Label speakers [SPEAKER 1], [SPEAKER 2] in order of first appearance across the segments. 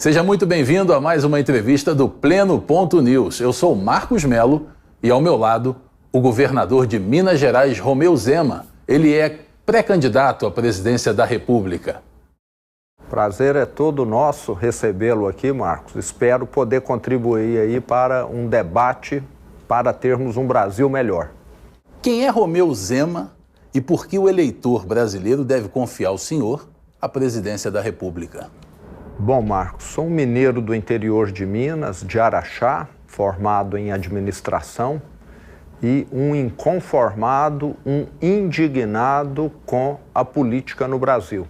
[SPEAKER 1] Seja muito bem-vindo a mais uma entrevista do Pleno Ponto News. Eu sou Marcos Melo e ao meu lado o governador de Minas Gerais, Romeu Zema. Ele é pré-candidato à presidência da República.
[SPEAKER 2] Prazer é todo nosso recebê-lo aqui, Marcos. Espero poder contribuir aí para um debate para termos um Brasil melhor.
[SPEAKER 1] Quem é Romeu Zema e por que o eleitor brasileiro deve confiar ao senhor à presidência da República?
[SPEAKER 2] Bom, Marcos, sou um mineiro do interior de Minas, de Araxá, formado em administração e um inconformado, um indignado com a política no Brasil.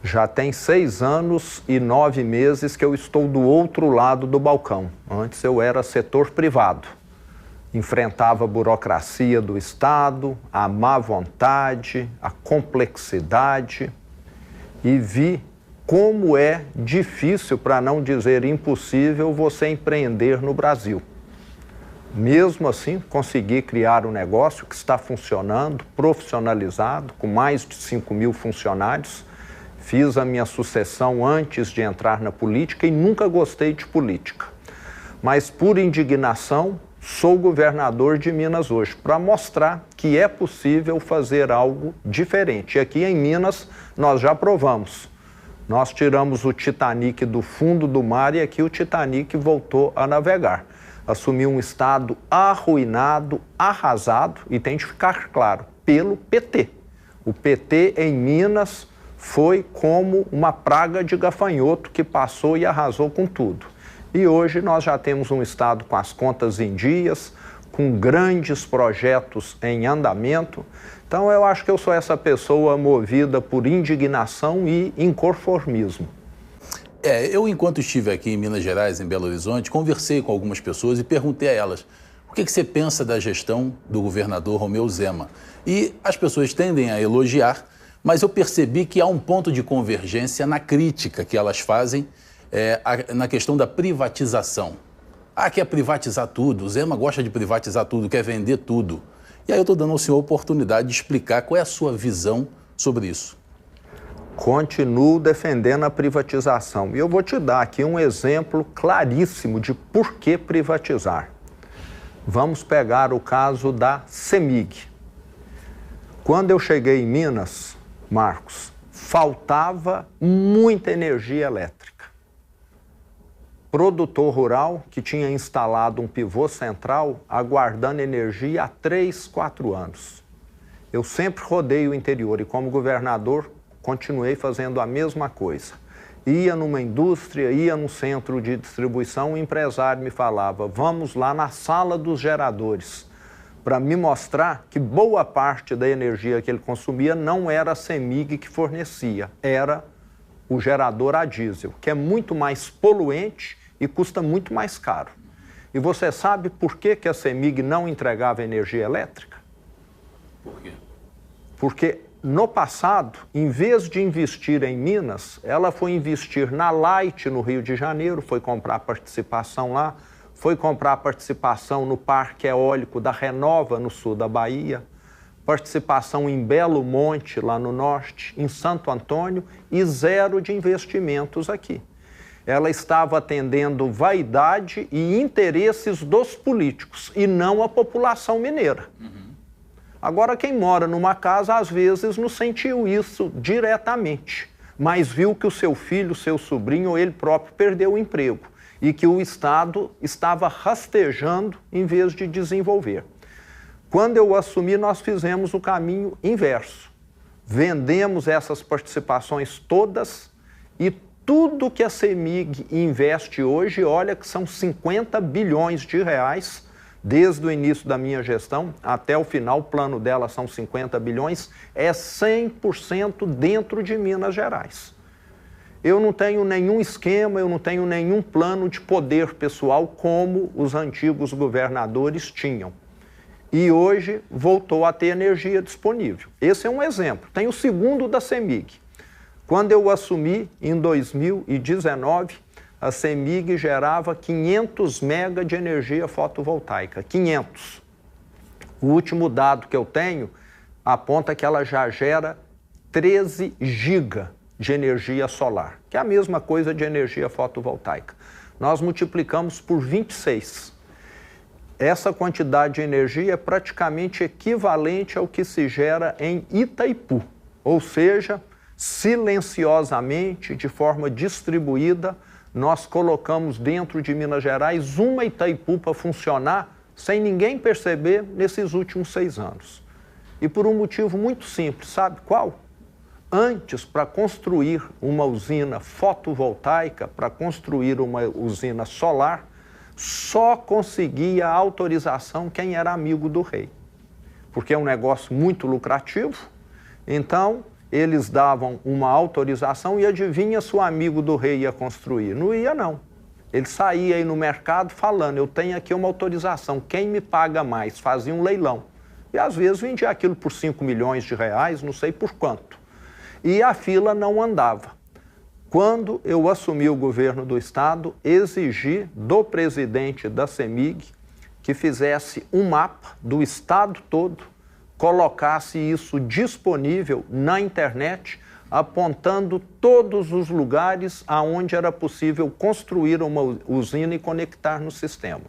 [SPEAKER 2] Já tem 6 anos e 9 meses que eu estou do outro lado do balcão. Antes eu era setor privado. Enfrentava a burocracia do Estado, a má vontade, a complexidade e vi como é difícil, para não dizer impossível, você empreender no Brasil. Mesmo assim, consegui criar um negócio que está funcionando, profissionalizado, com mais de 5.000 funcionários. Fiz a minha sucessão antes de entrar na política e nunca gostei de política. Mas, por indignação, sou governador de Minas hoje, para mostrar que é possível fazer algo diferente. E aqui em Minas, nós já provamos. Nós tiramos o Titanic do fundo do mar e aqui o Titanic voltou a navegar. Assumiu um estado arruinado, arrasado, e tem de ficar claro, pelo PT. O PT em Minas foi como uma praga de gafanhoto que passou e arrasou com tudo. E hoje nós já temos um estado com as contas em dias, com grandes projetos em andamento. Então eu acho que eu sou essa pessoa movida por indignação e inconformismo.
[SPEAKER 1] Eu, enquanto estive aqui em Minas Gerais, em Belo Horizonte, conversei com algumas pessoas e perguntei a elas o que você pensa da gestão do governador Romeu Zema. E as pessoas tendem a elogiar, mas eu percebi que há um ponto de convergência na crítica que elas fazem na questão da privatização. Quer privatizar tudo, o Zema gosta de privatizar tudo, quer vender tudo. E aí eu estou dando ao senhor a oportunidade de explicar qual é a sua visão sobre isso.
[SPEAKER 2] Continuo defendendo a privatização. E eu vou te dar aqui um exemplo claríssimo de por que privatizar. Vamos pegar o caso da CEMIG. Quando eu cheguei em Minas, Marcos, faltava muita energia elétrica. Produtor rural que tinha instalado um pivô central aguardando energia há 3, 4 anos. Eu sempre rodei o interior e, como governador, continuei fazendo a mesma coisa. Ia numa indústria, ia num centro de distribuição, o empresário me falava, vamos lá na sala dos geradores, para me mostrar que boa parte da energia que ele consumia não era a CEMIG que fornecia, era o gerador a diesel, que é muito mais poluente e custa muito mais caro. E você sabe por que a CEMIG não entregava energia elétrica?
[SPEAKER 1] Por quê?
[SPEAKER 2] Porque no passado, em vez de investir em Minas, ela foi investir na Light no Rio de Janeiro, foi comprar participação lá, foi comprar participação no Parque Eólico da Renova, no sul da Bahia, participação em Belo Monte, lá no norte, em Santo Antônio, e zero de investimentos aqui. Ela estava atendendo vaidade e interesses dos políticos, e não a população mineira. Agora, quem mora numa casa, às vezes, não sentiu isso diretamente, mas viu que o seu filho, seu sobrinho ou ele próprio perdeu o emprego e que o Estado estava rastejando em vez de desenvolver. Quando eu assumi, nós fizemos o caminho inverso. Vendemos essas participações todas e tudo que a CEMIG investe hoje, olha que são 50 bilhões de reais, desde o início da minha gestão até o final, o plano dela são 50 bilhões, é 100% dentro de Minas Gerais. Eu não tenho nenhum esquema, eu não tenho nenhum plano de poder pessoal como os antigos governadores tinham. E hoje voltou a ter energia disponível. Esse é um exemplo. Tem o segundo da CEMIG. Quando eu assumi, em 2019, a CEMIG gerava 500 mega de energia fotovoltaica, 500. O último dado que eu tenho aponta que ela já gera 13 giga de energia solar, que é a mesma coisa de energia fotovoltaica. Nós multiplicamos por 26. Essa quantidade de energia é praticamente equivalente ao que se gera em Itaipu, ou seja, silenciosamente, de forma distribuída, nós colocamos dentro de Minas Gerais uma Itaipu para funcionar sem ninguém perceber nesses últimos 6 anos. E por um motivo muito simples, sabe qual? Antes, para construir uma usina fotovoltaica, para construir uma usina solar, só conseguia a autorização quem era amigo do rei. Porque é um negócio muito lucrativo, então eles davam uma autorização e adivinha se o amigo do rei ia construir? Não ia, não. Ele saía aí no mercado falando, eu tenho aqui uma autorização, quem me paga mais? Fazia um leilão. E às vezes vendia aquilo por 5 milhões de reais, não sei por quanto. E a fila não andava. Quando eu assumi o governo do estado, exigi do presidente da CEMIG que fizesse um mapa do estado todo, colocasse isso disponível na internet, apontando todos os lugares aonde era possível construir uma usina e conectar no sistema.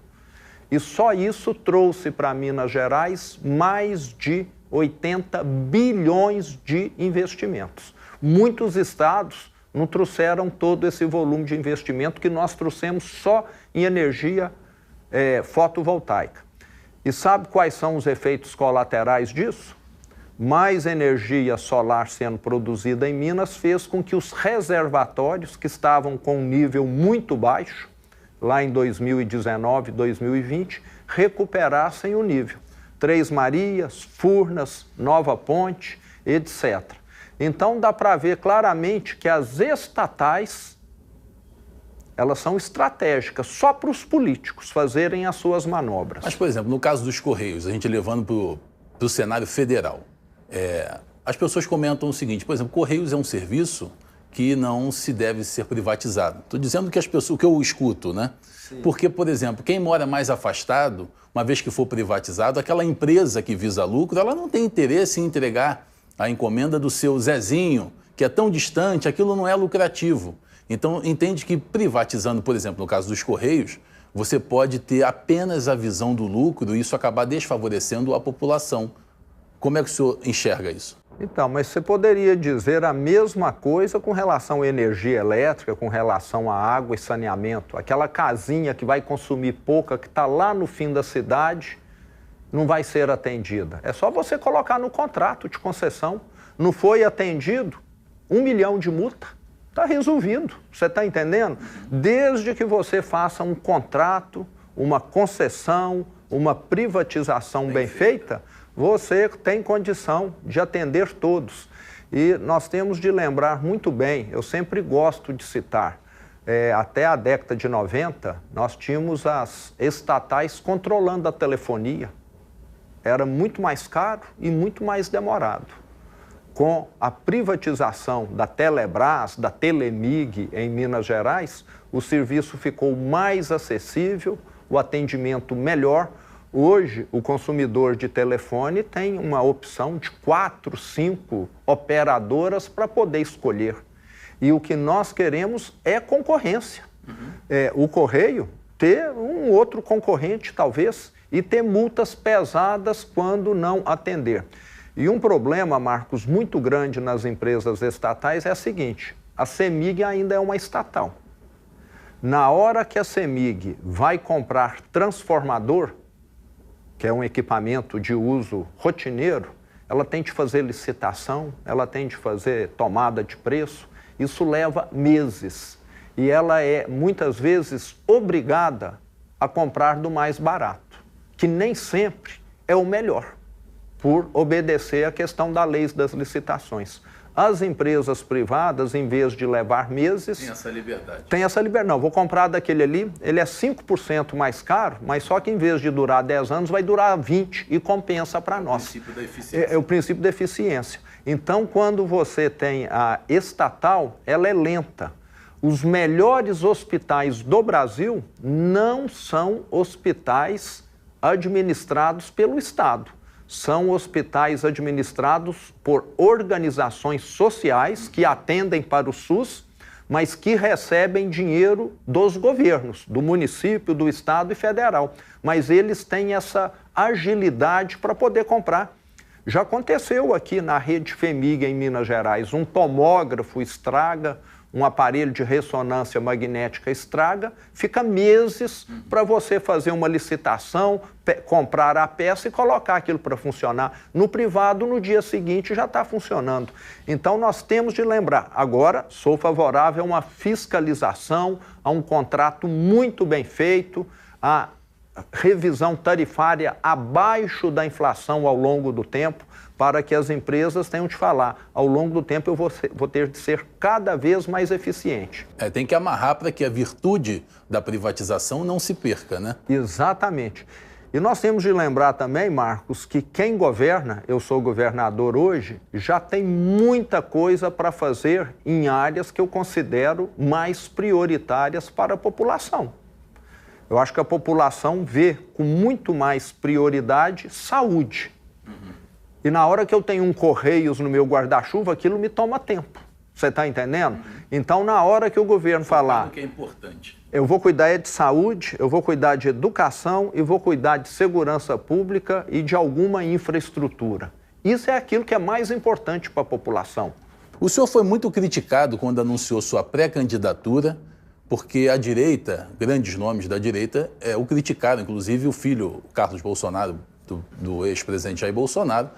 [SPEAKER 2] E só isso trouxe para Minas Gerais mais de 80 bilhões de investimentos. Muitos estados não trouxeram todo esse volume de investimento que nós trouxemos só em energia fotovoltaica. E sabe quais são os efeitos colaterais disso? Mais energia solar sendo produzida em Minas fez com que os reservatórios, que estavam com um nível muito baixo, lá em 2019, 2020, recuperassem o nível. Três Marias, Furnas, Nova Ponte, etc. Então dá para ver claramente que as estatais, elas são estratégicas só para os políticos fazerem as suas manobras.
[SPEAKER 1] Mas, por exemplo, no caso dos Correios, a gente levando para o cenário federal, as pessoas comentam o seguinte, por exemplo, Correios é um serviço que não se deve ser privatizado. Estou dizendo que as pessoas, o que eu escuto, né? Sim. Porque, por exemplo, quem mora mais afastado, uma vez que for privatizado, aquela empresa que visa lucro, ela não tem interesse em entregar a encomenda do seu Zezinho, que é tão distante, aquilo não é lucrativo. Então, entende que privatizando, por exemplo, no caso dos Correios, você pode ter apenas a visão do lucro e isso acabar desfavorecendo a população. Como é que o senhor enxerga isso?
[SPEAKER 2] Então, mas você poderia dizer a mesma coisa com relação à energia elétrica, com relação à água e saneamento. Aquela casinha que vai consumir pouca, que está lá no fim da cidade, não vai ser atendida. É só você colocar no contrato de concessão. Não foi atendido, 1 milhão de multa. Está resolvido, você está entendendo? Desde que você faça um contrato, uma concessão, uma privatização bem feita, você tem condição de atender todos. E nós temos de lembrar muito bem, eu sempre gosto de citar, até a década de 90, nós tínhamos as estatais controlando a telefonia. Era muito mais caro e muito mais demorado. Com a privatização da Telebrás, da Telemig em Minas Gerais, o serviço ficou mais acessível, o atendimento melhor. Hoje, o consumidor de telefone tem uma opção de 4, 5 operadoras para poder escolher. E o que nós queremos é concorrência. O Correio ter um outro concorrente, talvez, e ter multas pesadas quando não atender. E um problema, Marcos, muito grande nas empresas estatais é o seguinte, a CEMIG ainda é uma estatal. Na hora que a CEMIG vai comprar transformador, que é um equipamento de uso rotineiro, ela tem de fazer licitação, ela tem de fazer tomada de preço, isso leva meses. E ela é, muitas vezes, obrigada a comprar do mais barato, que nem sempre é o melhor, por obedecer à questão da lei das licitações. As empresas privadas, em vez de levar meses...
[SPEAKER 1] Tem essa liberdade.
[SPEAKER 2] Tem essa liberdade. Não, vou comprar daquele ali, ele é 5% mais caro, mas só que em vez de durar 10 anos, vai durar 20 e compensa para nós.
[SPEAKER 1] O princípio da eficiência.
[SPEAKER 2] É o princípio da eficiência. Então, quando você tem a estatal, ela é lenta. Os melhores hospitais do Brasil não são hospitais administrados pelo Estado. são hospitais administrados por organizações sociais que atendem para o SUS, mas que recebem dinheiro dos governos, do município, do estado e federal. Mas eles têm essa agilidade para poder comprar. Já aconteceu aqui na rede FHEMIG em Minas Gerais, um tomógrafo estraga, um aparelho de ressonância magnética estraga, fica meses para você fazer uma licitação, comprar a peça e colocar aquilo para funcionar. No privado, no dia seguinte, já está funcionando. Então, nós temos de lembrar, agora, sou favorável a uma fiscalização, a um contrato muito bem feito, a revisão tarifária abaixo da inflação ao longo do tempo, para que as empresas tenham de falar, ao longo do tempo eu vou ter de ser cada vez mais eficiente.
[SPEAKER 1] Tem que amarrar para que a virtude da privatização não se perca, né?
[SPEAKER 2] Exatamente. E nós temos de lembrar também, Marcos, que quem governa, eu sou governador hoje, já tem muita coisa para fazer em áreas que eu considero mais prioritárias para a população. Eu acho que a população vê com muito mais prioridade saúde. E na hora que eu tenho um Correios no meu guarda-chuva, aquilo me toma tempo. Você está entendendo? Então, na hora que o governo falar...
[SPEAKER 1] que é importante.
[SPEAKER 2] Eu vou cuidar de saúde, eu vou cuidar de educação e vou cuidar de segurança pública e de alguma infraestrutura. Isso é aquilo que é mais importante para a população.
[SPEAKER 1] O senhor foi muito criticado quando anunciou sua pré-candidatura, porque a direita, grandes nomes da direita, o criticaram, inclusive o filho, Carlos Bolsonaro, do ex-presidente Jair Bolsonaro.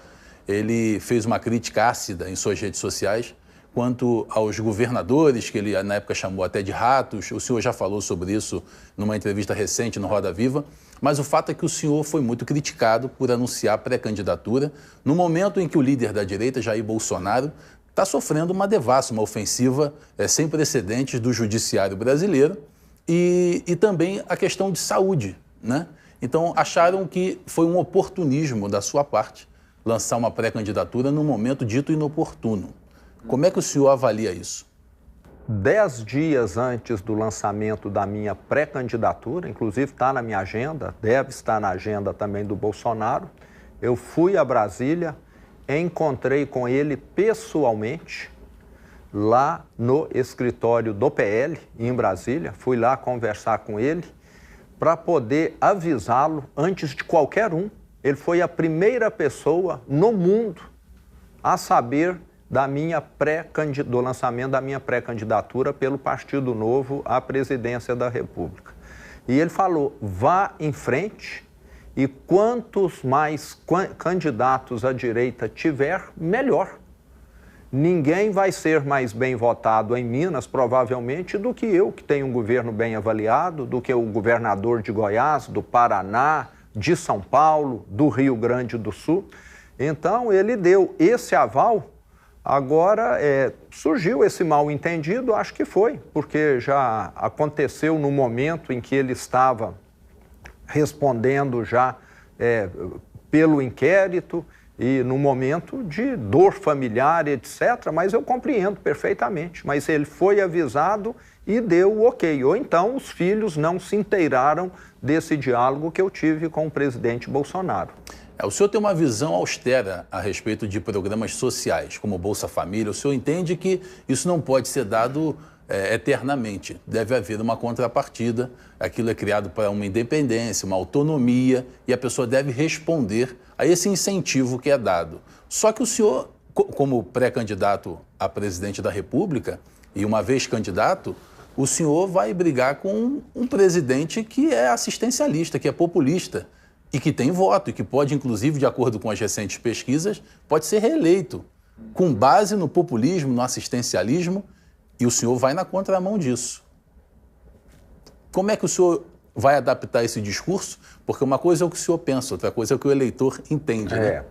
[SPEAKER 1] Ele fez uma crítica ácida em suas redes sociais quanto aos governadores, que ele na época chamou até de ratos. O senhor já falou sobre isso numa entrevista recente no Roda Viva, mas o fato é que o senhor foi muito criticado por anunciar pré-candidatura no momento em que o líder da direita, Jair Bolsonaro, está sofrendo uma devassa, uma ofensiva sem precedentes do judiciário brasileiro e também a questão de saúde, né? Então, acharam que foi um oportunismo da sua parte lançar uma pré-candidatura num momento dito inoportuno. Como é que o senhor avalia isso?
[SPEAKER 2] 10 dias antes do lançamento da minha pré-candidatura, inclusive está na minha agenda, deve estar na agenda também do Bolsonaro, eu fui a Brasília, encontrei com ele pessoalmente, lá no escritório do PL, em Brasília, fui lá conversar com ele, para poder avisá-lo antes de qualquer um. Ele foi a primeira pessoa no mundo a saber do lançamento da minha pré-candidatura pelo Partido Novo à presidência da República. E ele falou, vá em frente e quantos mais candidatos à direita tiver, melhor. Ninguém vai ser mais bem votado em Minas, provavelmente, do que eu, que tenho um governo bem avaliado, do que o governador de Goiás, do Paraná, de São Paulo, do Rio Grande do Sul. Então, ele deu esse aval. Agora, surgiu esse mal-entendido, acho que foi, porque já aconteceu no momento em que ele estava respondendo já pelo inquérito, e no momento de dor familiar, etc., mas eu compreendo perfeitamente. Mas ele foi avisado e deu o ok. Ou então os filhos não se inteiraram desse diálogo que eu tive com o presidente Bolsonaro.
[SPEAKER 1] O senhor tem uma visão austera a respeito de programas sociais, como Bolsa Família. O senhor entende que isso não pode ser dado eternamente. Deve haver uma contrapartida. Aquilo é criado para uma independência, uma autonomia, e a pessoa deve responder a esse incentivo que é dado. Só que o senhor, como pré-candidato a presidente da República, e uma vez candidato, o senhor vai brigar com um presidente que é assistencialista, que é populista, e que tem voto, e que pode, inclusive, de acordo com as recentes pesquisas, pode ser reeleito, com base no populismo, no assistencialismo, e o senhor vai na contramão disso. Como é que o senhor vai adaptar esse discurso? Porque uma coisa é o que o senhor pensa, outra coisa é o que o eleitor entende, né?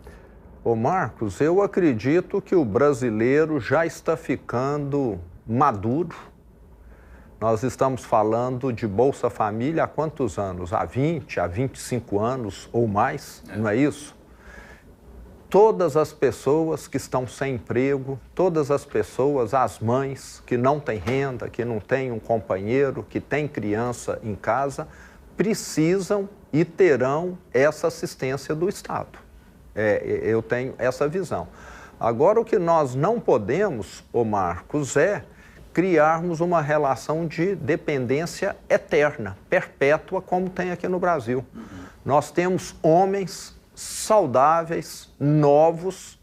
[SPEAKER 2] Ô Marcos, eu acredito que o brasileiro já está ficando maduro. Nós estamos falando de Bolsa Família há quantos anos? Há 20, há 25 anos ou mais, não é isso? Todas as pessoas que estão sem emprego, todas as pessoas, as mães que não têm renda, que não têm um companheiro, que têm criança em casa, precisam e terão essa assistência do Estado. Eu tenho essa visão. Agora, o que nós não podemos, ô Marcos, é criarmos uma relação de dependência eterna, perpétua, como tem aqui no Brasil. Nós temos homens saudáveis, novos,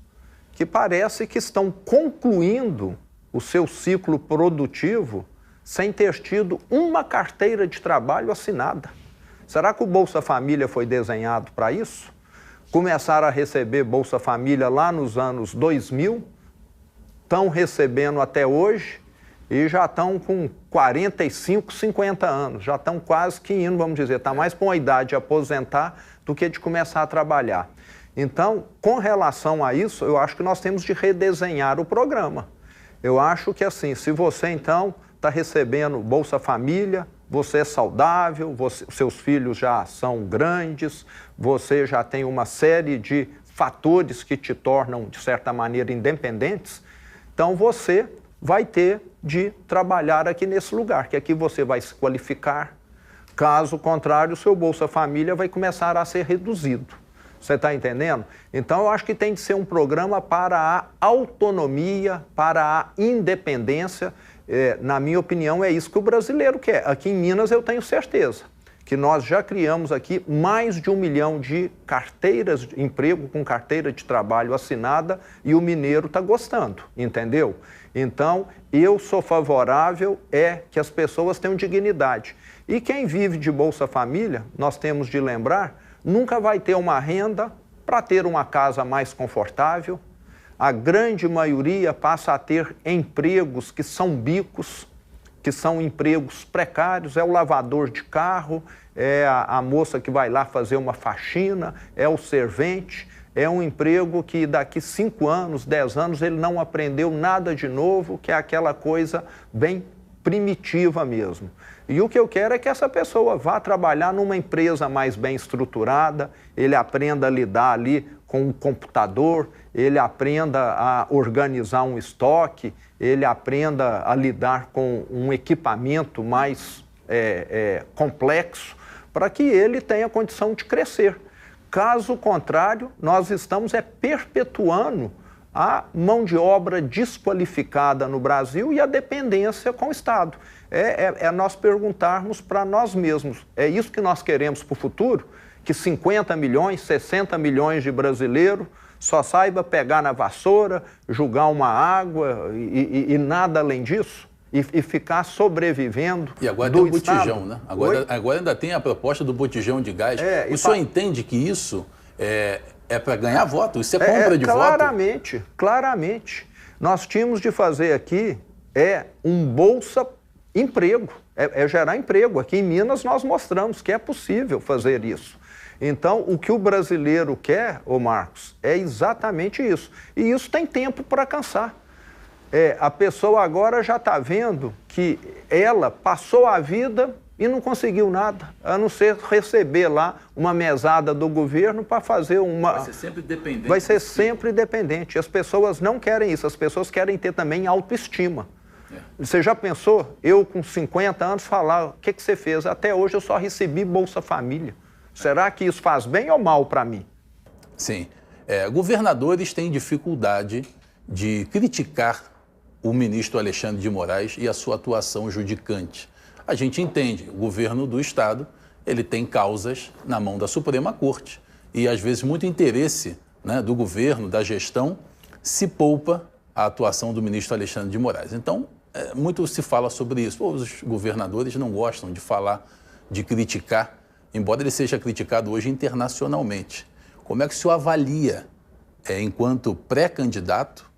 [SPEAKER 2] que parece que estão concluindo o seu ciclo produtivo sem ter tido uma carteira de trabalho assinada. Será que o Bolsa Família foi desenhado para isso? Começaram a receber Bolsa Família lá nos anos 2000, estão recebendo até hoje e já estão com 45, 50 anos, já estão quase que indo, vamos dizer, está mais para uma idade de aposentar do que de começar a trabalhar. Então, com relação a isso, eu acho que nós temos de redesenhar o programa. Eu acho que assim, se você então está recebendo Bolsa Família, você é saudável, seus filhos já são grandes, você já tem uma série de fatores que te tornam, de certa maneira, independentes, então você vai ter de trabalhar aqui nesse lugar, que aqui você vai se qualificar. Caso contrário, o seu Bolsa Família vai começar a ser reduzido. Você está entendendo? Então, eu acho que tem de ser um programa para a autonomia, para a independência. Na minha opinião, é isso que o brasileiro quer. Aqui em Minas, eu tenho certeza que nós já criamos aqui mais de 1 milhão de carteiras de emprego com carteira de trabalho assinada e o mineiro está gostando, entendeu? Então, eu sou favorável que as pessoas tenham dignidade. E quem vive de Bolsa Família, nós temos de lembrar, nunca vai ter uma renda para ter uma casa mais confortável. A grande maioria passa a ter empregos que são bicos, que são empregos precários, é o lavador de carro, é a moça que vai lá fazer uma faxina, é o servente, é um emprego que daqui 5 anos, 10 anos, ele não aprendeu nada de novo, que é aquela coisa bem primitiva mesmo. E o que eu quero é que essa pessoa vá trabalhar numa empresa mais bem estruturada, ele aprenda a lidar ali com um computador, ele aprenda a organizar um estoque, ele aprenda a lidar com um equipamento mais complexo, para que ele tenha condição de crescer. Caso contrário, nós estamos perpetuando a mão de obra desqualificada no Brasil e a dependência com o Estado. Nós perguntarmos para nós mesmos, é isso que nós queremos para o futuro? Que 50 milhões, 60 milhões de brasileiros só saiba pegar na vassoura, jogar uma água e nada além disso? E ficar sobrevivendo
[SPEAKER 1] E agora tem o botijão, né? Agora ainda tem a proposta do botijão de gás. O senhor entende que isso é para ganhar voto? Isso é compra de voto?
[SPEAKER 2] Claramente. Nós tínhamos de fazer aqui um Bolsa Emprego, gerar emprego. Aqui em Minas nós mostramos que é possível fazer isso. Então, o que o brasileiro quer, ô Marcos, é exatamente isso. E isso tem tempo para cansar. A pessoa agora já está vendo que ela passou a vida e não conseguiu nada, a não ser receber lá uma mesada do governo para fazer uma...
[SPEAKER 1] Vai ser sempre dependente.
[SPEAKER 2] Vai ser sempre dependente. As pessoas não querem isso, as pessoas querem ter também autoestima. Você já pensou, eu com 50 anos falar, o que você fez? Até hoje eu só recebi Bolsa Família. Será que isso faz bem ou mal para mim?
[SPEAKER 1] Sim. Governadores têm dificuldade de criticar o ministro Alexandre de Moraes e a sua atuação judicante. A gente entende, o governo do Estado, ele tem causas na mão da Suprema Corte e, às vezes, muito interesse, né, do governo, da gestão, se poupa a atuação do ministro Alexandre de Moraes. Então, muito se fala sobre isso. Os governadores não gostam de falar, de criticar, embora ele seja criticado hoje internacionalmente. Como é que o senhor avalia, enquanto pré-candidato,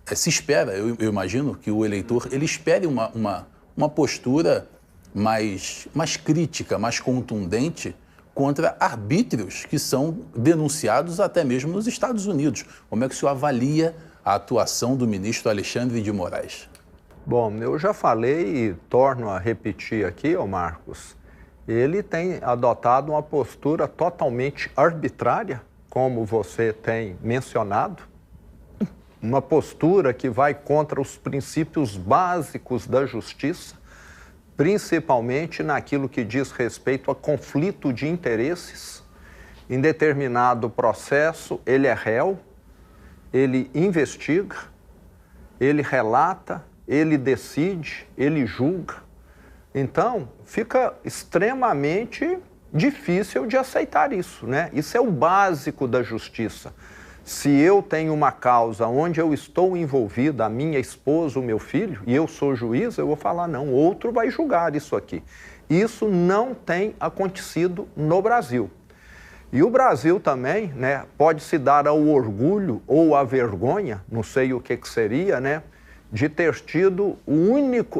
[SPEAKER 1] se espera, eu imagino que o eleitor, ele espere uma postura mais crítica, mais contundente contra arbítrios que são denunciados até mesmo nos Estados Unidos. Como é que o senhor avalia a atuação do ministro Alexandre de Moraes?
[SPEAKER 2] Bom, eu já falei e torno a repetir aqui, ô Marcos, ele tem adotado uma postura totalmente arbitrária, como você tem mencionado, uma postura que vai contra os princípios básicos da justiça, principalmente naquilo que diz respeito a conflito de interesses. em determinado processo, ele é réu, ele investiga, ele relata, ele decide, ele julga. Então, fica extremamente difícil de aceitar isso, né? Isso é o básico da justiça. Se eu tenho uma causa onde eu estou envolvido, a minha esposa, o meu filho, e eu sou juiz, eu vou falar, não, outro vai julgar isso aqui. Isso não tem acontecido no Brasil. E o Brasil também, né, pode se dar ao orgulho ou à vergonha, não sei o que seria, né, de ter tido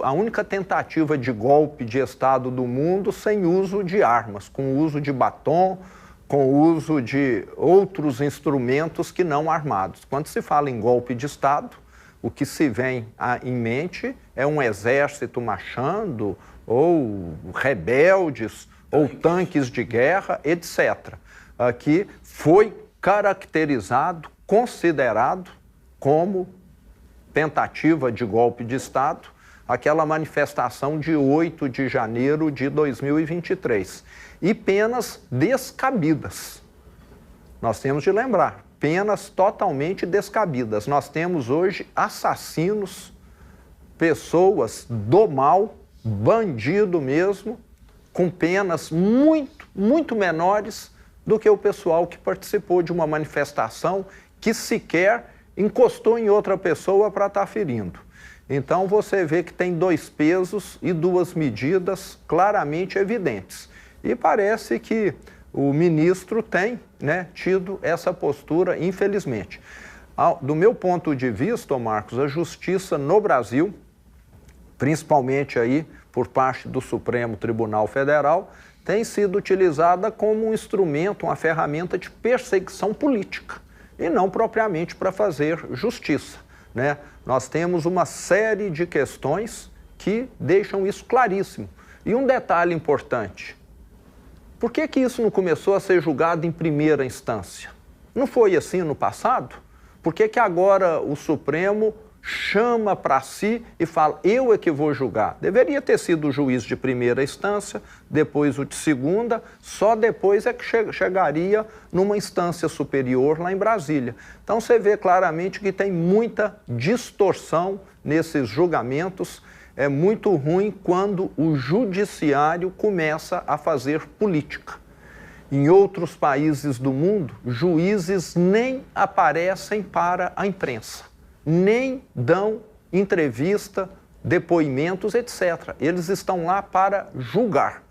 [SPEAKER 2] a única tentativa de golpe de Estado do mundo sem uso de armas, com uso de batom, com uso de outros instrumentos que não armados. Quando se fala em golpe de Estado, o que se vem em mente é um exército marchando, ou rebeldes, ou tanques de guerra, etc. Aqui foi caracterizado, considerado como tentativa de golpe de Estado, aquela manifestação de 8 de janeiro de 2023. E penas descabidas. Nós temos de lembrar, penas totalmente descabidas. Nós temos hoje assassinos, pessoas do mal, bandido mesmo, com penas muito menores do que o pessoal que participou de uma manifestação que sequer encostou em outra pessoa para estar ferindo. Então você vê que tem dois pesos e duas medidas claramente evidentes. E parece que o ministro tem, né, tido essa postura, infelizmente. Do meu ponto de vista, Marcos, a justiça no Brasil, principalmente aí por parte do Supremo Tribunal Federal, tem sido utilizada como um instrumento, uma ferramenta de perseguição política, e não propriamente para fazer justiça, né? Nós temos uma série de questões que deixam isso claríssimo. E um detalhe importante, por que isso não começou a ser julgado em primeira instância? Não foi assim no passado? Por que agora o Supremo chama para si e fala, eu é que vou julgar? Deveria ter sido o juiz de primeira instância, depois o de segunda, só depois é que chegaria numa instância superior lá em Brasília. Então você vê claramente que tem muita distorção nesses julgamentos. É muito ruim quando o judiciário começa a fazer política. Em outros países do mundo, juízes nem aparecem para a imprensa, nem dão entrevista, depoimentos, etc. Eles estão lá para julgar.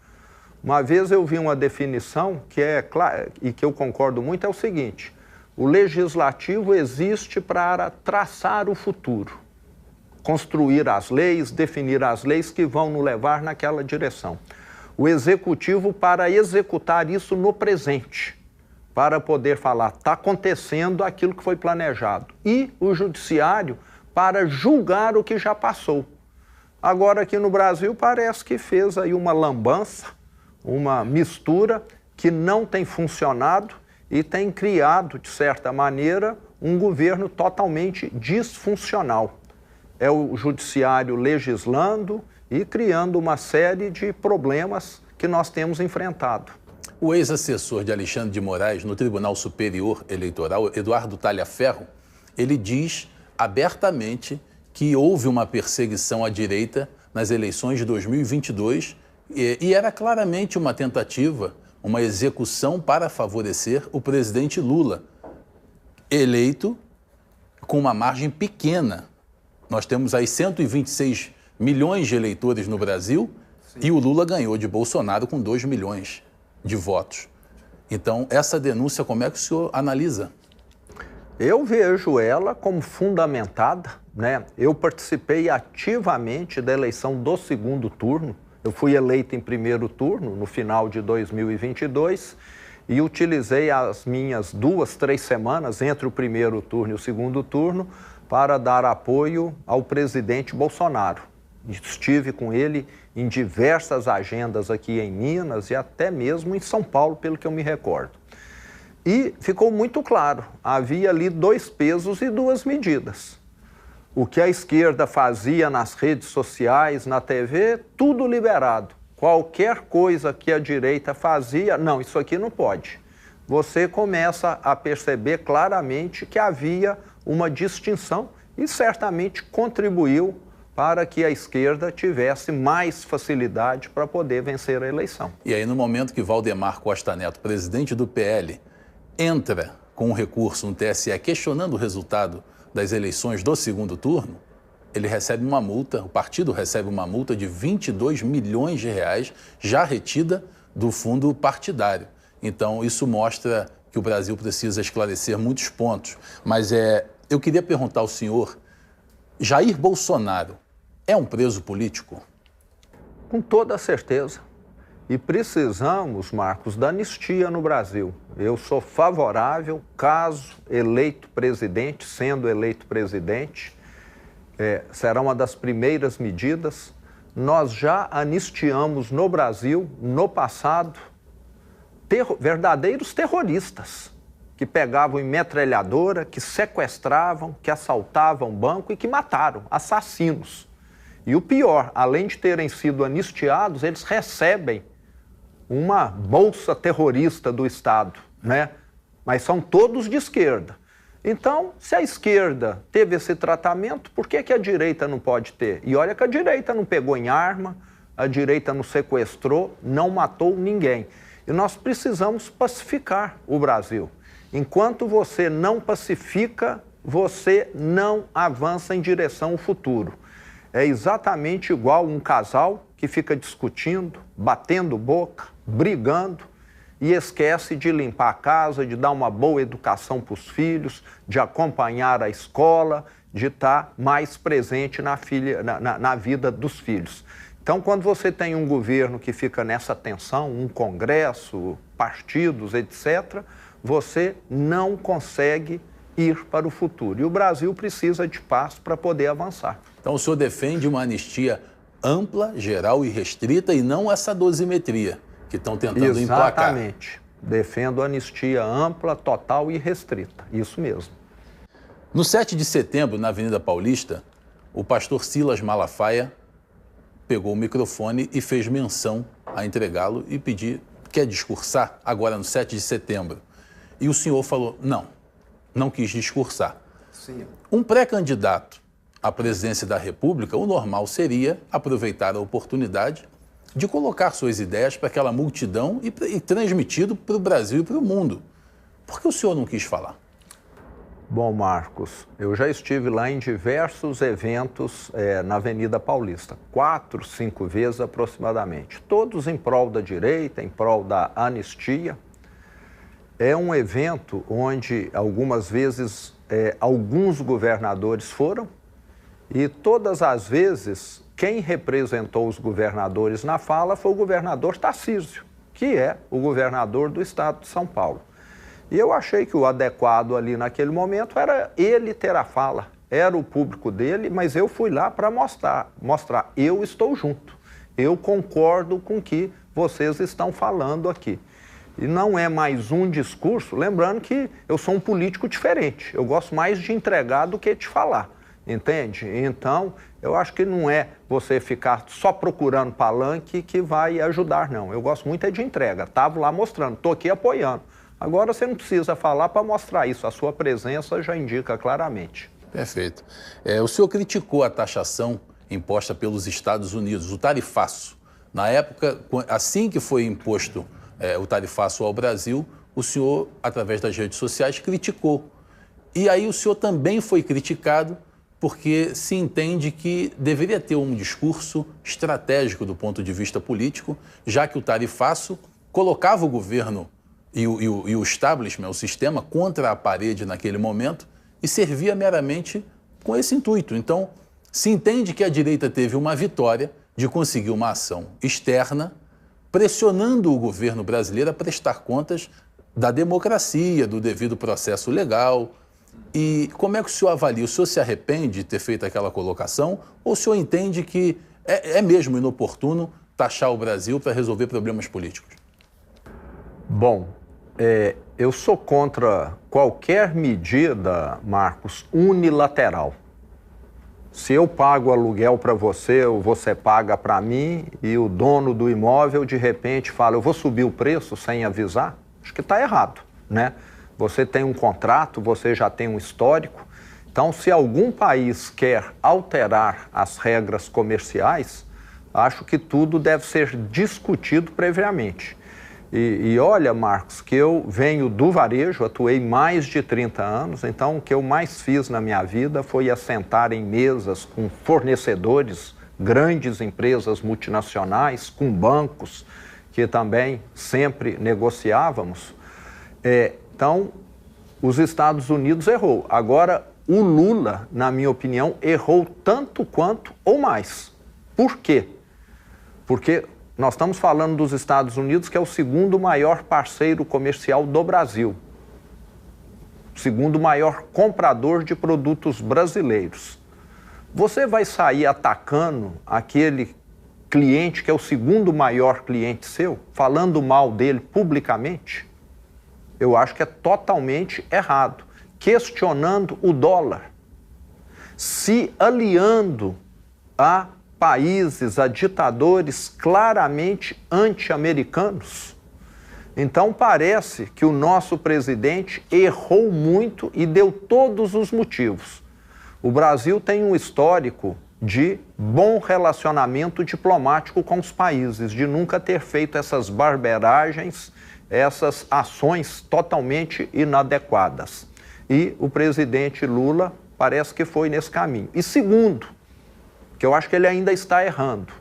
[SPEAKER 2] Uma vez eu vi uma definição que é clara e que eu concordo muito, é o seguinte: o legislativo existe para traçar o futuro, construir as leis, definir as leis que vão nos levar naquela direção. O executivo para executar isso no presente, para poder falar, está acontecendo aquilo que foi planejado. E o judiciário para julgar o que já passou. Agora aqui no Brasil parece que fez aí uma lambança, uma mistura que não tem funcionado e tem criado, de certa maneira, um governo totalmente disfuncional. É o judiciário legislando e criando uma série de problemas que nós temos enfrentado.
[SPEAKER 1] O ex-assessor de Alexandre de Moraes no Tribunal Superior Eleitoral, Eduardo Talhaferro, ele diz abertamente que houve uma perseguição à direita nas eleições de 2022 e era claramente uma tentativa, uma execução para favorecer o presidente Lula, eleito com uma margem pequena. Nós temos aí 126 milhões de eleitores no Brasil. Sim. E o Lula ganhou de Bolsonaro com 2 milhões de votos. Então, essa denúncia, como é que o senhor analisa?
[SPEAKER 2] Eu vejo ela como fundamentada, né? Eu participei ativamente da eleição do segundo turno. Eu fui eleito em primeiro turno, no final de 2022, e utilizei as minhas 2, 3 semanas entre o primeiro turno e o segundo turno para dar apoio ao presidente Bolsonaro. Estive com ele em diversas agendas aqui em Minas e até mesmo em São Paulo, pelo que eu me recordo. E ficou muito claro, havia ali 2 pesos e 2 medidas. O que a esquerda fazia nas redes sociais, na TV, tudo liberado. Qualquer coisa que a direita fazia, não, isso aqui não pode. você começa a perceber claramente que havia uma distinção e certamente contribuiu para que a esquerda tivesse mais facilidade para poder vencer a eleição.
[SPEAKER 1] E aí, no momento que Valdemar Costa Neto, presidente do PL, entra com um recurso no TSE questionando o resultado das eleições do segundo turno, ele recebe uma multa, o partido recebe uma multa de 22 milhões de reais já retida do fundo partidário. Então, isso mostra que o Brasil precisa esclarecer muitos pontos. Mas eu queria perguntar ao senhor, Jair Bolsonaro é um preso político?
[SPEAKER 2] Com toda certeza. E precisamos, Marcos, da anistia no Brasil. Eu sou favorável, caso eleito presidente, sendo eleito presidente, será uma das primeiras medidas. Nós já anistiamos no Brasil, no passado, verdadeiros terroristas que pegavam em metralhadora, que sequestravam, que assaltavam banco e que mataram, assassinos. E o pior, além de terem sido anistiados, eles recebem uma bolsa terrorista do Estado, né? Mas são todos de esquerda. Então, se a esquerda teve esse tratamento, por que a direita não pode ter? E olha que a direita não pegou em arma, a direita não sequestrou, não matou ninguém. E nós precisamos pacificar o Brasil. Enquanto você não pacifica, você não avança em direção ao futuro. É exatamente igual um casal que fica discutindo, batendo boca, brigando e esquece de limpar a casa, de dar uma boa educação para os filhos, de acompanhar a escola, de estar mais presente na vida dos filhos. Então, quando você tem um governo que fica nessa tensão, um congresso, partidos, etc., você não consegue ir para o futuro. E o Brasil precisa de paz para poder avançar.
[SPEAKER 1] Então, o senhor defende uma anistia ampla, geral e restrita e não essa dosimetria que estão tentando emplacar.
[SPEAKER 2] Exatamente. Defendo a anistia ampla, total e restrita. Isso mesmo.
[SPEAKER 1] No 7 de setembro, na Avenida Paulista, o pastor Silas Malafaia pegou o microfone e fez menção a entregá-lo e pedir, quer discursar agora no 7 de setembro? E o senhor falou, não quis discursar.
[SPEAKER 2] Sim.
[SPEAKER 1] Um pré-candidato à presidência da República, o normal seria aproveitar a oportunidade de colocar suas ideias para aquela multidão e transmitido para o Brasil e para o mundo. Por que o senhor não quis falar?
[SPEAKER 2] Bom, Marcos, eu já estive lá em diversos eventos na Avenida Paulista, 4, 5 vezes aproximadamente, todos em prol da direita, em prol da anistia. É um evento onde algumas vezes alguns governadores foram e todas as vezes quem representou os governadores na fala foi o governador Tarcísio, que é o governador do estado de São Paulo. E eu achei que o adequado ali naquele momento era ele ter a fala, era o público dele, mas eu fui lá para mostrar, eu estou junto, eu concordo com o que vocês estão falando aqui. E não é mais um discurso, lembrando que eu sou um político diferente, eu gosto mais de entregar do que de falar, entende? Então, eu acho que não é você ficar só procurando palanque que vai ajudar, não. Eu gosto muito de entrega, estava lá mostrando, estou aqui apoiando. Agora você não precisa falar para mostrar isso, a sua presença já indica claramente.
[SPEAKER 1] Perfeito. O senhor criticou a taxação imposta pelos Estados Unidos, o tarifaço. Na época, assim que foi imposto o tarifaço ao Brasil, o senhor, através das redes sociais, criticou. E aí o senhor também foi criticado porque se entende que deveria ter um discurso estratégico do ponto de vista político, já que o tarifaço colocava o governo e o establishment, o sistema, contra a parede naquele momento e servia meramente com esse intuito. Então, se entende que a direita teve uma vitória de conseguir uma ação externa pressionando o governo brasileiro a prestar contas da democracia, do devido processo legal. E como é que o senhor avalia? O senhor se arrepende de ter feito aquela colocação ou o senhor entende que é mesmo inoportuno taxar o Brasil para resolver problemas políticos?
[SPEAKER 2] Bom, eu sou contra qualquer medida, Marcos, unilateral. Se eu pago aluguel para você ou você paga para mim e o dono do imóvel de repente fala, eu vou subir o preço sem avisar, acho que está errado. né? Você tem um contrato, você já tem um histórico. Então, se algum país quer alterar as regras comerciais, acho que tudo deve ser discutido previamente. E olha, Marcos, que eu venho do varejo, atuei mais de 30 anos, então o que eu mais fiz na minha vida foi assentar em mesas com fornecedores, grandes empresas multinacionais, com bancos, que também sempre negociávamos. Então, os Estados Unidos errou. Agora, o Lula, na minha opinião, errou tanto quanto ou mais. Por quê? Porque nós estamos falando dos Estados Unidos, que é o segundo maior parceiro comercial do Brasil. Segundo maior comprador de produtos brasileiros. Você vai sair atacando aquele cliente que é o segundo maior cliente seu, falando mal dele publicamente? Eu acho que é totalmente errado. Questionando o dólar. Se aliando a países, a ditadores claramente anti-americanos. Então parece que o nosso presidente errou muito e deu todos os motivos. O Brasil tem um histórico de bom relacionamento diplomático com os países, de nunca ter feito essas barberagens, essas ações totalmente inadequadas. E o presidente Lula parece que foi nesse caminho. E segundo, que eu acho que ele ainda está errando.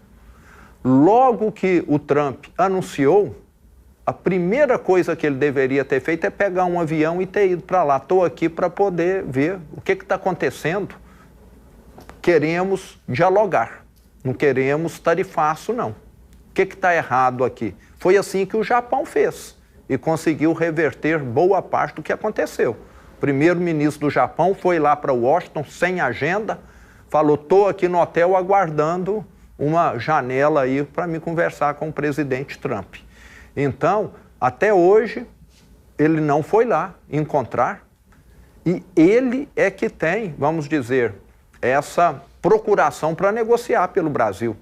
[SPEAKER 2] Logo que o Trump anunciou, a primeira coisa que ele deveria ter feito é pegar um avião e ter ido para lá. Estou aqui para poder ver o que está acontecendo. Queremos dialogar, não queremos tarifaço, não. O que está errado aqui? Foi assim que o Japão fez e conseguiu reverter boa parte do que aconteceu. O primeiro-ministro do Japão foi lá para Washington sem agenda, falou, estou aqui no hotel aguardando uma janela aí para me conversar com o presidente Trump. Então, até hoje, ele não foi lá encontrar e ele é que tem, vamos dizer, essa procuração para negociar pelo Brasil.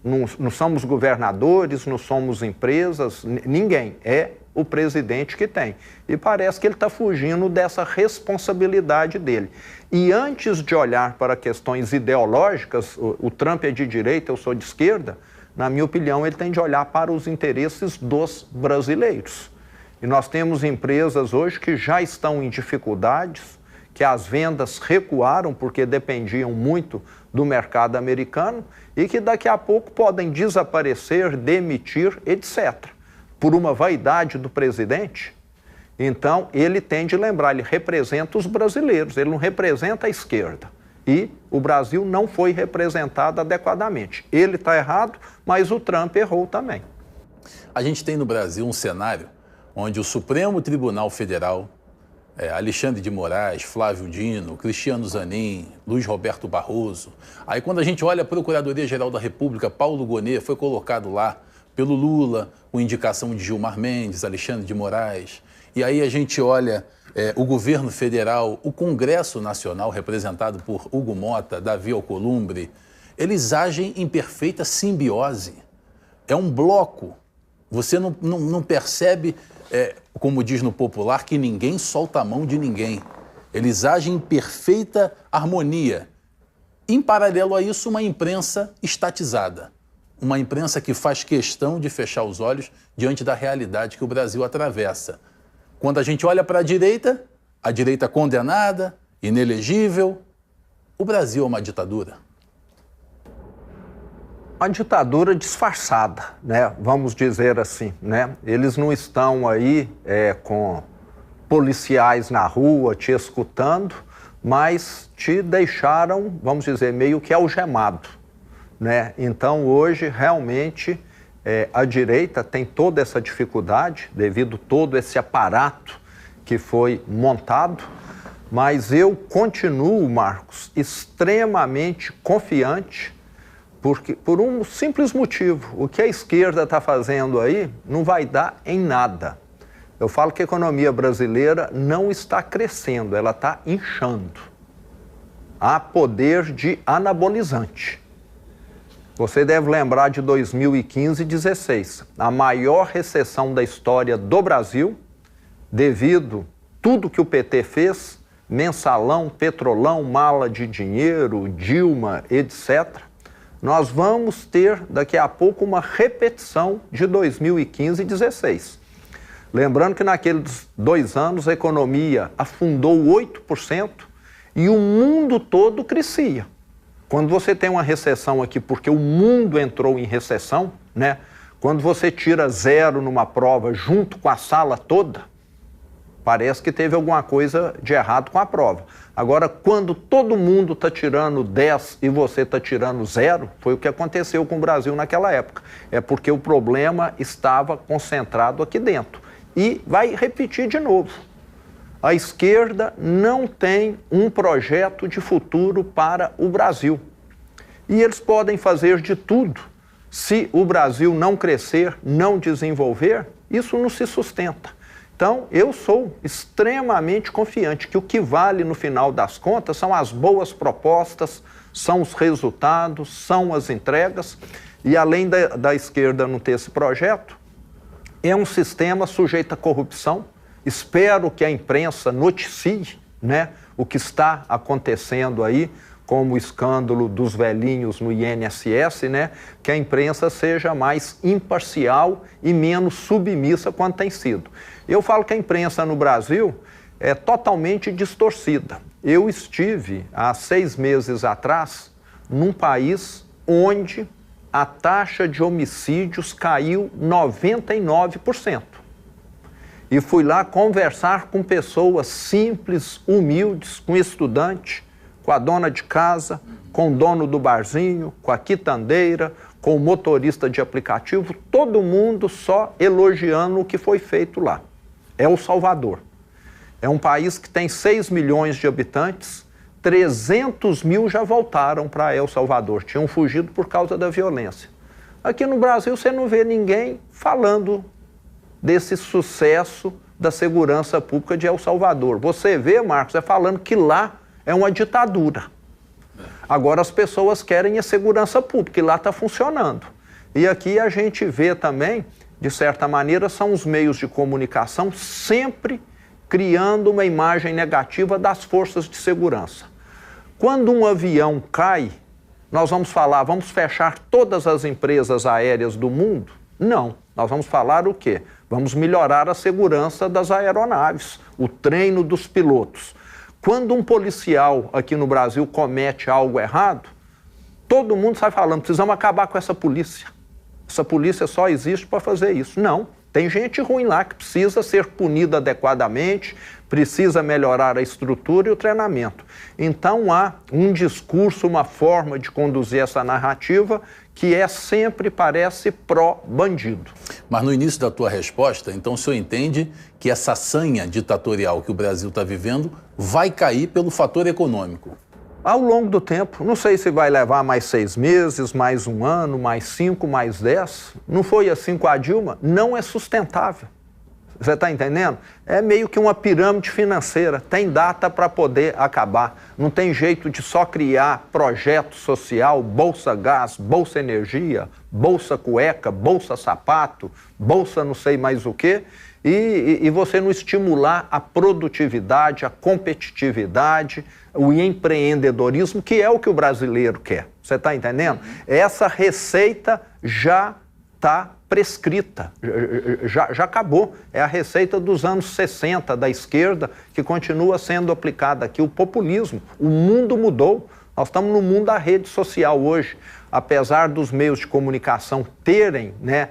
[SPEAKER 2] Não somos governadores, não somos empresas, ninguém. É o presidente que tem. E parece que ele está fugindo dessa responsabilidade dele. E antes de olhar para questões ideológicas, o Trump é de direita, eu sou de esquerda, na minha opinião, ele tem de olhar para os interesses dos brasileiros. E nós temos empresas hoje que já estão em dificuldades, que as vendas recuaram porque dependiam muito do mercado americano e que daqui a pouco podem desaparecer, demitir, etc. Por uma vaidade do presidente. Então, ele tem de lembrar, ele representa os brasileiros, ele não representa a esquerda. E o Brasil não foi representado adequadamente. Ele está errado, mas o Trump errou também.
[SPEAKER 1] A gente tem no Brasil um cenário onde o Supremo Tribunal Federal, Alexandre de Moraes, Flávio Dino, Cristiano Zanin, Luiz Roberto Barroso. Aí quando a gente olha a Procuradoria-Geral da República, Paulo Gonet foi colocado lá pelo Lula, com indicação de Gilmar Mendes, Alexandre de Moraes. E aí a gente olha o governo federal, o Congresso Nacional, representado por Hugo Mota, Davi Alcolumbre, eles agem em perfeita simbiose. É um bloco. Você não percebe, como diz no popular, que ninguém solta a mão de ninguém. Eles agem em perfeita harmonia. Em paralelo a isso, uma imprensa estatizada. Uma imprensa que faz questão de fechar os olhos diante da realidade que o Brasil atravessa. Quando a gente olha para a direita condenada, inelegível. O Brasil é uma ditadura.
[SPEAKER 2] Uma ditadura disfarçada, né? Vamos dizer assim, né? Eles não estão aí com policiais na rua te escutando, mas te deixaram, vamos dizer, meio que algemado, né? Então, hoje, realmente, a direita tem toda essa dificuldade, devido a todo esse aparato que foi montado, mas eu continuo, Marcos, extremamente confiante, porque, por um simples motivo, o que a esquerda está fazendo aí não vai dar em nada. Eu falo que a economia brasileira não está crescendo, ela está inchando. Há poder de anabolizante. Você deve lembrar de 2015 e 2016, a maior recessão da história do Brasil, devido tudo que o PT fez, mensalão, petrolão, mala de dinheiro, Dilma, etc., nós vamos ter daqui a pouco uma repetição de 2015 e 2016. Lembrando que naqueles 2 anos a economia afundou 8% e o mundo todo crescia. Quando você tem uma recessão aqui, porque o mundo entrou em recessão, né? Quando você tira 0 numa prova junto com a sala toda, parece que teve alguma coisa de errado com a prova. Agora, quando todo mundo está tirando 10 e você está tirando 0, foi o que aconteceu com o Brasil naquela época. É porque o problema estava concentrado aqui dentro. E vai repetir de novo. A esquerda não tem um projeto de futuro para o Brasil. E eles podem fazer de tudo. Se o Brasil não crescer, não desenvolver, isso não se sustenta. Então, eu sou extremamente confiante que o que vale no final das contas são as boas propostas, são os resultados, são as entregas. E além da esquerda não ter esse projeto, é um sistema sujeito à corrupção. Espero que a imprensa noticie, né, o que está acontecendo aí, como o escândalo dos velhinhos no INSS, né, que a imprensa seja mais imparcial e menos submissa quanto tem sido. Eu falo que a imprensa no Brasil é totalmente distorcida. Eu estive, há 6 meses atrás, num país onde a taxa de homicídios caiu 99%. E fui lá conversar com pessoas simples, humildes, com estudante, com a dona de casa, com o dono do barzinho, com a quitandeira, com o motorista de aplicativo, todo mundo só elogiando o que foi feito lá. É El Salvador. É um país que tem 6 milhões de habitantes, 300 mil já voltaram para El Salvador, tinham fugido por causa da violência. Aqui no Brasil você não vê ninguém falando desse sucesso da segurança pública de El Salvador. Você vê, Marcos, falando que lá é uma ditadura. Agora as pessoas querem a segurança pública e lá está funcionando. E aqui a gente vê também, de certa maneira, são os meios de comunicação sempre criando uma imagem negativa das forças de segurança. Quando um avião cai, nós vamos falar, vamos fechar todas as empresas aéreas do mundo? Não. Nós vamos falar o quê? Vamos melhorar a segurança das aeronaves, o treino dos pilotos. Quando um policial aqui no Brasil comete algo errado, todo mundo sai falando, precisamos acabar com essa polícia. Essa polícia só existe para fazer isso. Não, tem gente ruim lá que precisa ser punida adequadamente, precisa melhorar a estrutura e o treinamento. Então há um discurso, uma forma de conduzir essa narrativa que sempre parece pró-bandido.
[SPEAKER 1] Mas no início da tua resposta, então o senhor entende que essa sanha ditatorial que o Brasil está vivendo vai cair pelo fator econômico?
[SPEAKER 2] Ao longo do tempo, não sei se vai levar mais 6 meses, mais 1 ano, mais 5, mais 10. Não foi assim com a Dilma? Não é sustentável. Você está entendendo? É meio que uma pirâmide financeira. Tem data para poder acabar. Não tem jeito de só criar projeto social, Bolsa Gás, Bolsa Energia, Bolsa Cueca, Bolsa Sapato, Bolsa não sei mais o quê, e você não estimular a produtividade, a competitividade, o empreendedorismo, que é o que o brasileiro quer. Você está entendendo? Essa receita já está prescrita, já acabou. É a receita dos anos 60 da esquerda que continua sendo aplicada aqui, o populismo. O mundo mudou, nós estamos no mundo da rede social hoje. Apesar dos meios de comunicação terem, né,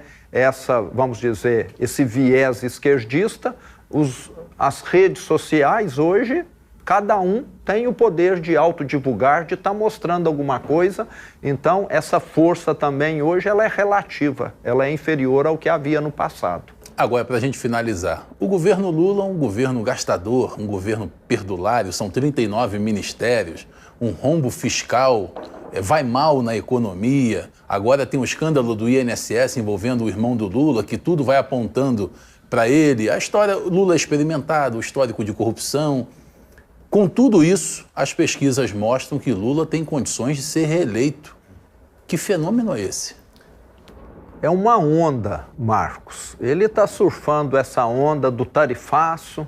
[SPEAKER 2] vamos dizer, esse viés esquerdista, as redes sociais hoje, cada um tem o poder de autodivulgar, de estar mostrando alguma coisa. Então, essa força também hoje ela é relativa, ela é inferior ao que havia no passado.
[SPEAKER 1] Agora, para a gente finalizar, o governo Lula é um governo gastador, um governo perdulário, são 39 ministérios, um rombo fiscal, vai mal na economia, agora tem um escândalo do INSS envolvendo o irmão do Lula, que tudo vai apontando para ele. A história, Lula é experimentado, o histórico de corrupção. Com tudo isso, as pesquisas mostram que Lula tem condições de ser reeleito. Que fenômeno é esse?
[SPEAKER 2] É uma onda, Marcos. Ele está surfando essa onda do tarifaço,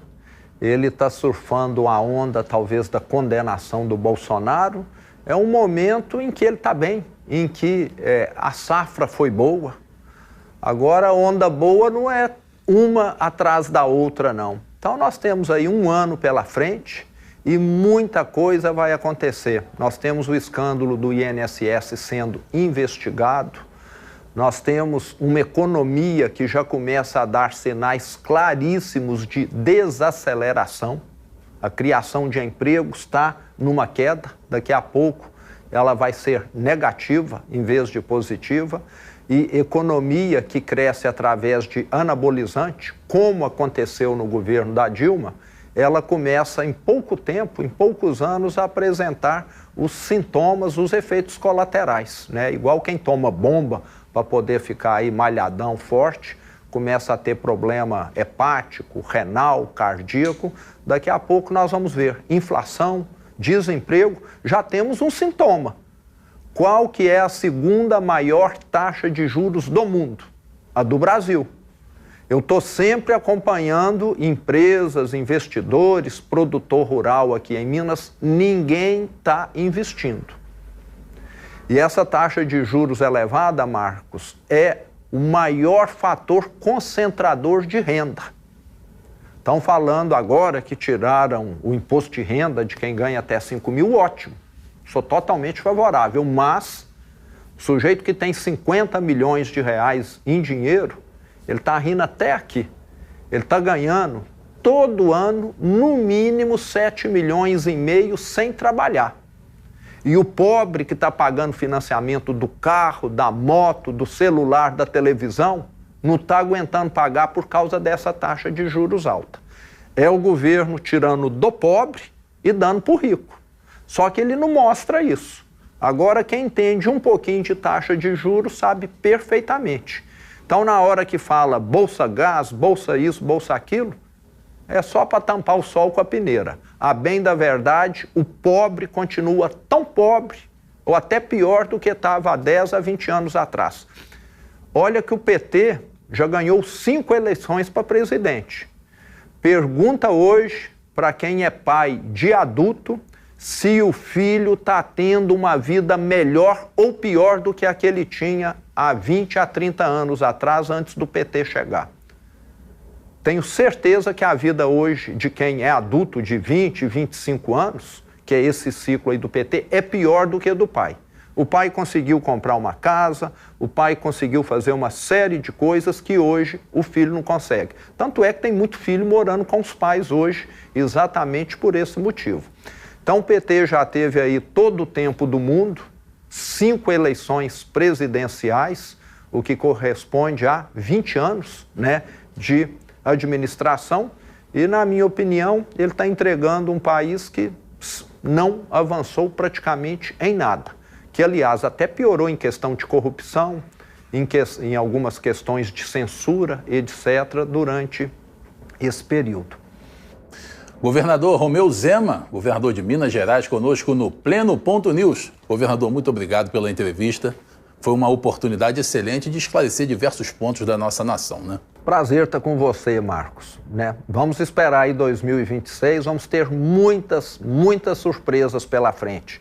[SPEAKER 2] ele está surfando a onda, talvez, da condenação do Bolsonaro. É um momento em que ele está bem, em que a safra foi boa. Agora, a onda boa não é uma atrás da outra, não. Então, nós temos aí um ano pela frente e muita coisa vai acontecer. Nós temos o escândalo do INSS sendo investigado. Nós temos uma economia que já começa a dar sinais claríssimos de desaceleração. A criação de empregos está numa queda. Daqui a pouco ela vai ser negativa em vez de positiva. E economia que cresce através de anabolizante, como aconteceu no governo da Dilma, ela começa em pouco tempo, em poucos anos, a apresentar os sintomas, os efeitos colaterais, né? Igual quem toma bomba para poder ficar aí malhadão, forte, começa a ter problema hepático, renal, cardíaco. Daqui a pouco nós vamos ver inflação, desemprego, já temos um sintoma. Qual que é a segunda maior taxa de juros do mundo? A do Brasil. Eu estou sempre acompanhando empresas, investidores, produtor rural aqui em Minas, ninguém está investindo. E essa taxa de juros elevada, Marcos, é o maior fator concentrador de renda. Estão falando agora que tiraram o imposto de renda de quem ganha até 5 mil, ótimo. Sou totalmente favorável, mas o sujeito que tem 50 milhões de reais em dinheiro, ele está rindo até aqui. Ele está ganhando todo ano, no mínimo, 7 milhões e meio sem trabalhar. E o pobre que está pagando financiamento do carro, da moto, do celular, da televisão, não está aguentando pagar por causa dessa taxa de juros alta. É o governo tirando do pobre e dando para o rico. Só que ele não mostra isso. Agora, quem entende um pouquinho de taxa de juros sabe perfeitamente. Então, na hora que fala bolsa gás, bolsa isso, bolsa aquilo, é só para tampar o sol com a peneira. A bem da verdade, o pobre continua tão pobre, ou até pior do que estava há 10 a 20 anos atrás. Olha que o PT já ganhou 5 eleições para presidente. Pergunta hoje para quem é pai de adulto se o filho está tendo uma vida melhor ou pior do que a que ele tinha há 20 a 30 anos atrás, antes do PT chegar. Tenho certeza que a vida hoje de quem é adulto de 20, 25 anos, que é esse ciclo aí do PT, é pior do que a do pai. O pai conseguiu comprar uma casa, o pai conseguiu fazer uma série de coisas que hoje o filho não consegue. Tanto é que tem muito filho morando com os pais hoje, exatamente por esse motivo. Então o PT já teve aí todo o tempo do mundo, 5 eleições presidenciais, o que corresponde a 20 anos, né, de administração, e, na minha opinião, ele está entregando um país que não avançou praticamente em nada, que, aliás, até piorou em questão de corrupção, em algumas questões de censura, etc., durante esse período.
[SPEAKER 1] Governador Romeu Zema, governador de Minas Gerais, conosco no Pleno Ponto News. Governador, muito obrigado pela entrevista. Foi uma oportunidade excelente de esclarecer diversos pontos da nossa nação, né?
[SPEAKER 2] Prazer estar com você, Marcos, né? Vamos esperar aí 2026, vamos ter muitas surpresas pela frente.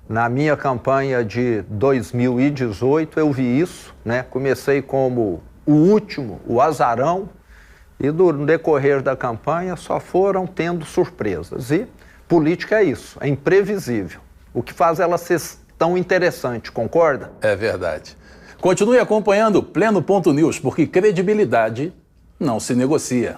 [SPEAKER 2] Na minha campanha de 2018 eu vi isso, né? Comecei como o último, o azarão, e no decorrer da campanha só foram tendo surpresas. E política é isso, é imprevisível. O que faz ela ser tão interessante, concorda?
[SPEAKER 1] É verdade. Continue acompanhando o Pleno Ponto News, porque credibilidade não se negocia.